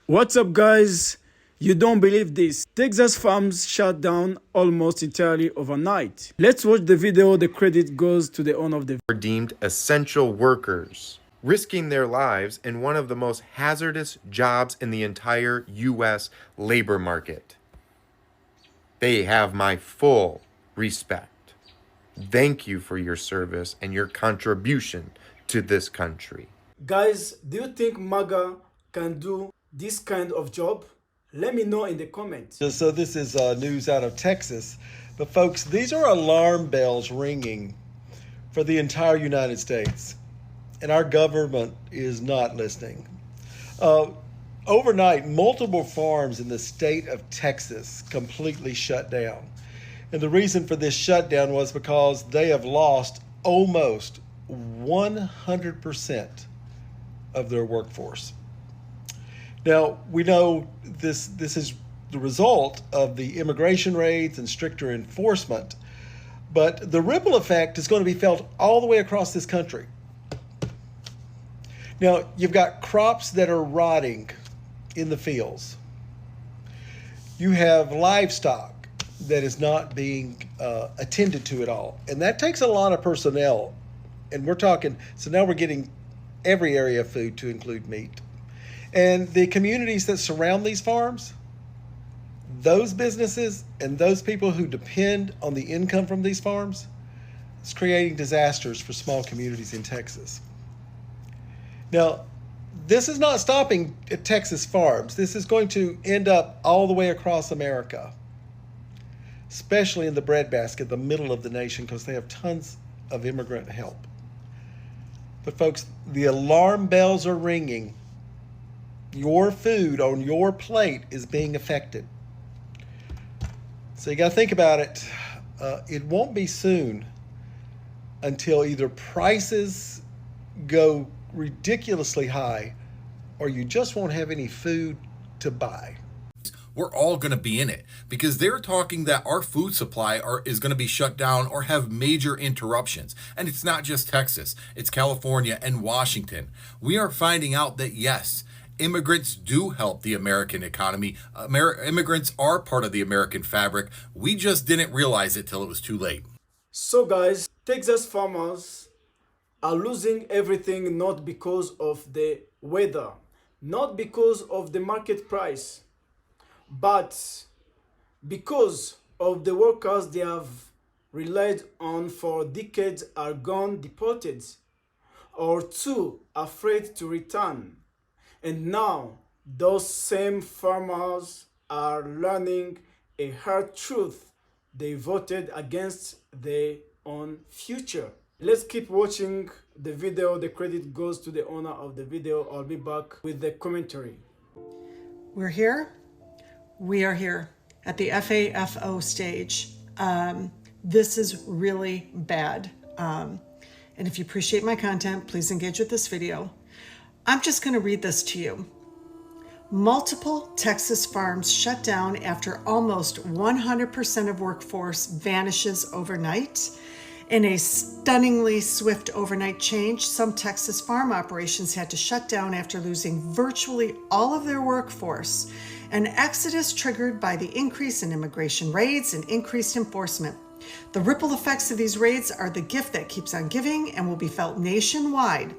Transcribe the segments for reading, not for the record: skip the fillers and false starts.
What's up, guys? You don't believe this. Texas farms shut down almost entirely overnight. Let's watch the video. The credit goes to the owner of the Are deemed essential workers, risking their lives in one of the most hazardous jobs in the entire U.S. labor market. They have my full respect. Thank you for your service and your contribution to this country. Guys, do you think MAGA can do this kind of job? Let me know in the comments. So this is news out of Texas. But folks, these are alarm bells ringing for the entire United States. And our government is not listening. Overnight, multiple farms in the state of Texas completely shut down. And the reason for this shutdown was because they have lost almost 100% of their workforce. Now, we know this is the result of the immigration raids and stricter enforcement, but the ripple effect is going to be felt all the way across this country. Now, you've got crops that are rotting in the fields. You have livestock that is not being attended to at all, and that takes a lot of personnel. And we're talking, so now we're getting every area of food to include meat. And the communities that surround these farms, those businesses and those people who depend on the income from these farms, it's creating disasters for small communities in Texas. Now, this is not stopping at Texas farms. This is going to end up all the way across America, especially in the breadbasket, the middle of the nation, because they have tons of immigrant help. But folks, the alarm bells are ringing. Your food on your plate is being affected. So you got to think about it. It won't be soon until either prices go ridiculously high or you just won't have any food to buy. We're all going to be in it because they're talking that our food supply is going to be shut down or have major interruptions. And it's not just Texas, it's California and Washington. We are finding out that yes, immigrants do help the American economy. Immigrants are part of the American fabric. We just didn't realize it till it was too late. So guys, Texas farmers are losing everything not because of the weather, not because of the market price, but because of the workers they have relied on for decades are gone, deported, or too afraid to return. And now those same farmers are learning a hard truth. They voted against their own future. Let's keep watching the video. The credit goes to the owner of the video. I'll be back with the commentary. We're here. We are here at the FAFO stage. This is really bad. And if you appreciate my content, please engage with this video. I'm just going to read this to you. Multiple Texas farms shut down after almost 100% of workforce vanishes overnight. In a stunningly swift overnight change, some Texas farm operations had to shut down after losing virtually all of their workforce, an exodus triggered by the increase in immigration raids and increased enforcement. The ripple effects of these raids are the gift that keeps on giving and will be felt nationwide.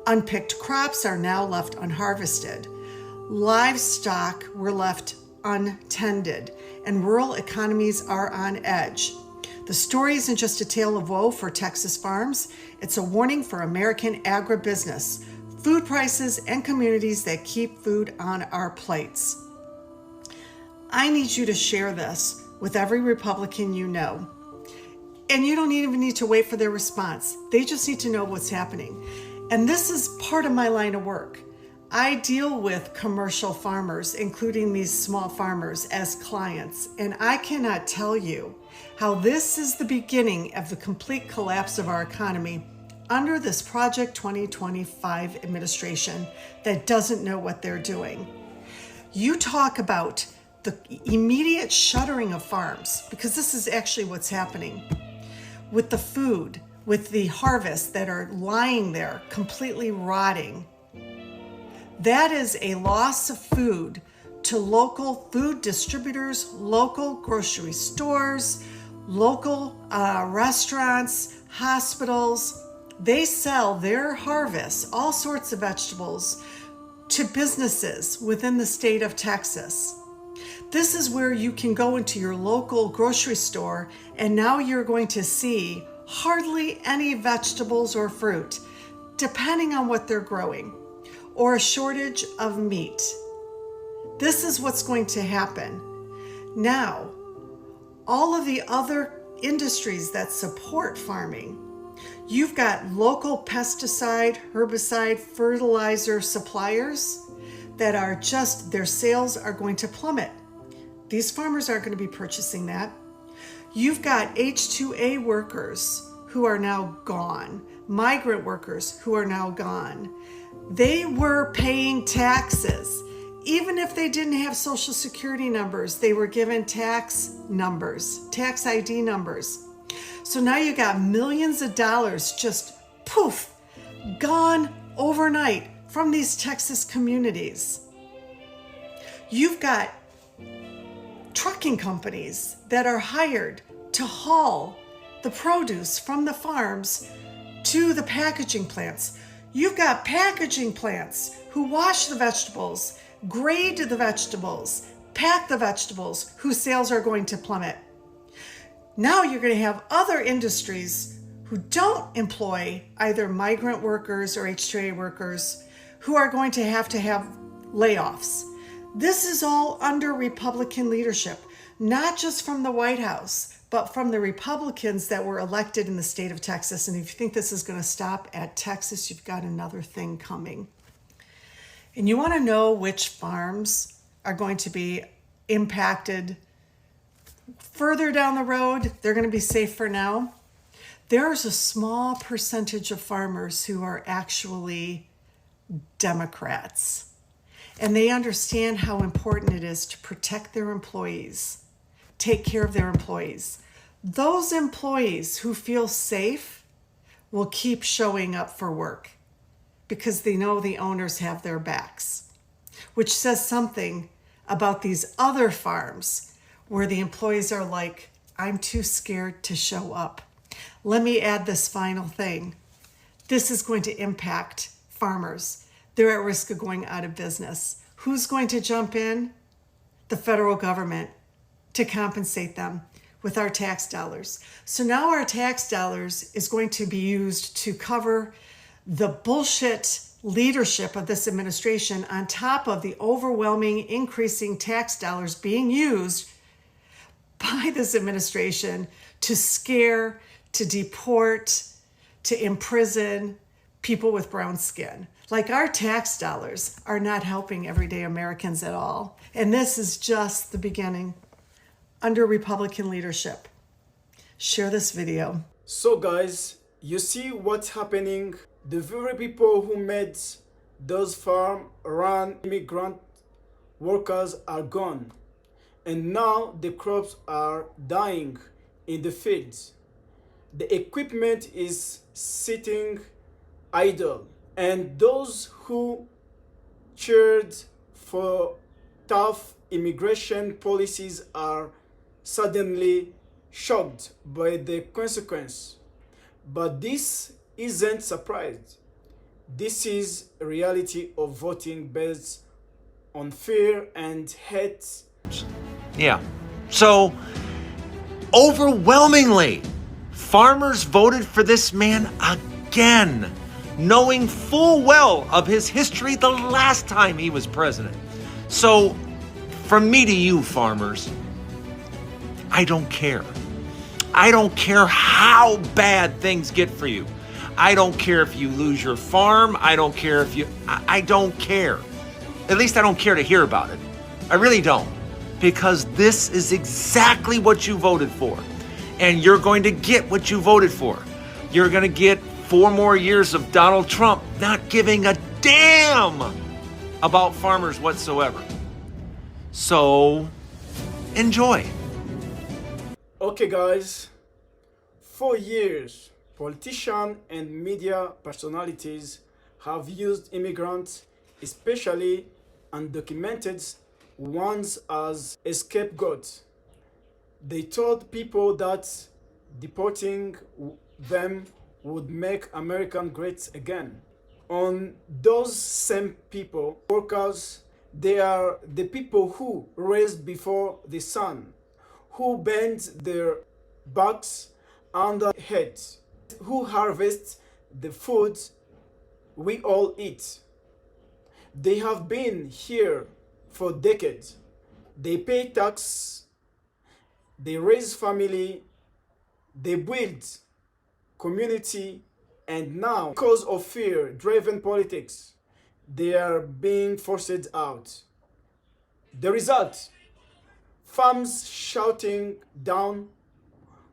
Unpicked crops are now left unharvested. Livestock were left untended, and rural economies are on edge. The story isn't just a tale of woe for Texas farms, it's a warning for American agribusiness, food prices, and communities that keep food on our plates. I need you to share this with every Republican you know. And you don't even need to wait for their response. They just need to know what's happening. And this is part of my line of work. I deal with commercial farmers, including these small farmers, as clients. And I cannot tell you how this is the beginning of the complete collapse of our economy under this Project 2025 administration that doesn't know what they're doing. You talk about the immediate shuttering of farms, because this is actually what's happening. With the food, with the harvests that are lying there completely rotting, That is a loss of food to local food distributors, local grocery stores, local restaurants, hospitals. They sell their harvests, all sorts of vegetables, to businesses within the state of Texas. This is where you can go into your local grocery store, and now you're going to see hardly any vegetables or fruit, depending on what they're growing, or a shortage of meat. This is what's going to happen. Now, all of the other industries that support farming, you've got local pesticide, herbicide, fertilizer suppliers that are just, their sales are going to plummet. These farmers aren't going to be purchasing that. You've got H-2A workers who are now gone, migrant workers who are now gone. They were paying taxes. Even if they didn't have social security numbers, they were given tax numbers, tax ID numbers. So now you got millions of dollars just poof, gone overnight from these Texas communities. You've got trucking companies that are hired to haul the produce from the farms to the packaging plants. You've got packaging plants who wash the vegetables, grade the vegetables, pack the vegetables, whose sales are going to plummet. Now you're going to have other industries who don't employ either migrant workers or H-2A workers who are going to have layoffs. This is all under Republican leadership, not just from the White House, but from the Republicans that were elected in the state of Texas. And if you think this is going to stop at Texas, you've got another thing coming. And you want to know which farms are going to be impacted further down the road? They're going to be safe for now. There's a small percentage of farmers who are actually Democrats. And they understand how important it is to protect their employees, take care of their employees. Those employees who feel safe will keep showing up for work because they know the owners have their backs, which says something about these other farms where the employees are like, I'm too scared to show up. Let me add this final thing. This is going to impact farmers. They're at risk of going out of business. Who's going to jump in? The federal government to compensate them with our tax dollars. So now our tax dollars is going to be used to cover the bullshit leadership of this administration on top of the overwhelming increasing tax dollars being used by this administration to scare, to deport, to imprison people with brown skin. Like, our tax dollars are not helping everyday Americans at all. And this is just the beginning under Republican leadership. Share this video. So guys, you see what's happening? The very people who made those farm-run immigrant workers are gone. And now the crops are dying in the fields. The equipment is sitting idle. And those who cheered for tough immigration policies are suddenly shocked by the consequence. But this isn't surprise. This is a reality of voting based on fear and hate. Yeah. So, overwhelmingly, farmers voted for this man again, knowing full well of his history the last time he was president. So, from me to you, farmers, I don't care. I don't care how bad things get for you. I don't care if you lose your farm. I don't care if you... I don't care. At least I don't care to hear about it. I really don't. Because this is exactly what you voted for. And you're going to get what you voted for. You're going to get 4 more years of Donald Trump not giving a damn about farmers whatsoever. So, enjoy. Okay guys, for years, politicians and media personalities have used immigrants especially undocumented ones, as a scapegoat. They told people that deporting them would make America great again. On those same people, workers, they are the people who raise before the sun, who bend their backs under heads, who harvest the food we all eat. They have been here for decades. They pay tax, they raise family, they build community, and now, because of fear-driven politics, they are being forced out. The result: farms shutting down,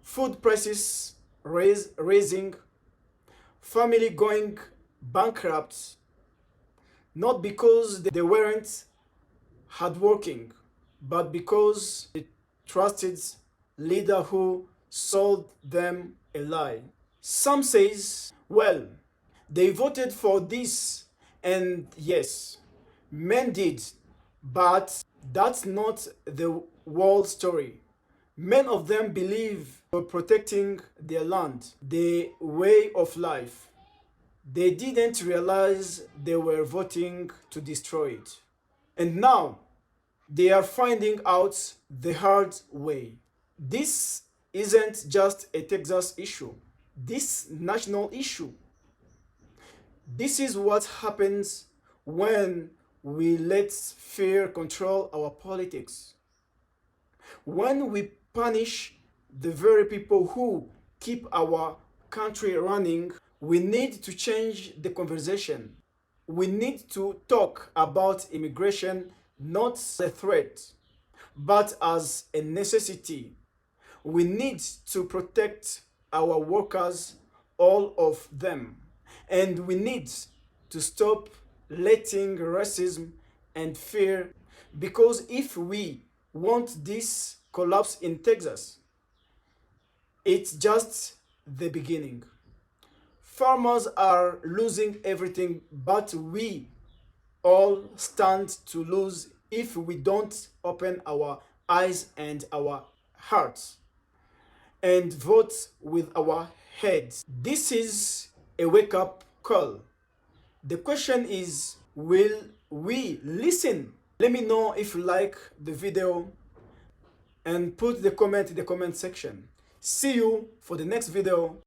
food prices raising, family going bankrupt, not because they weren't hardworking, but because they trusted leader who sold them a lie. Some says, well, they voted for this, and yes, men did, but that's not the whole story. Many of them believe for protecting their land, their way of life. They didn't realize they were voting to destroy it. And now they are finding out the hard way. This isn't just a Texas issue. This national issue. This is what happens when we let fear control our politics. When we punish the very people who keep our country running, we need to change the conversation. We need to talk about immigration not as a threat, but as a necessity. We need to protect our workers, all of them. And we need to stop letting racism and fear, because if we want this collapse in Texas, it's just the beginning. Farmers are losing everything, but we all stand to lose if we don't open our eyes and our hearts and vote with our heads. This is a wake-up call. The question is, will we listen? Let me know if you like the video and put the comment in the comment section. See you for the next video.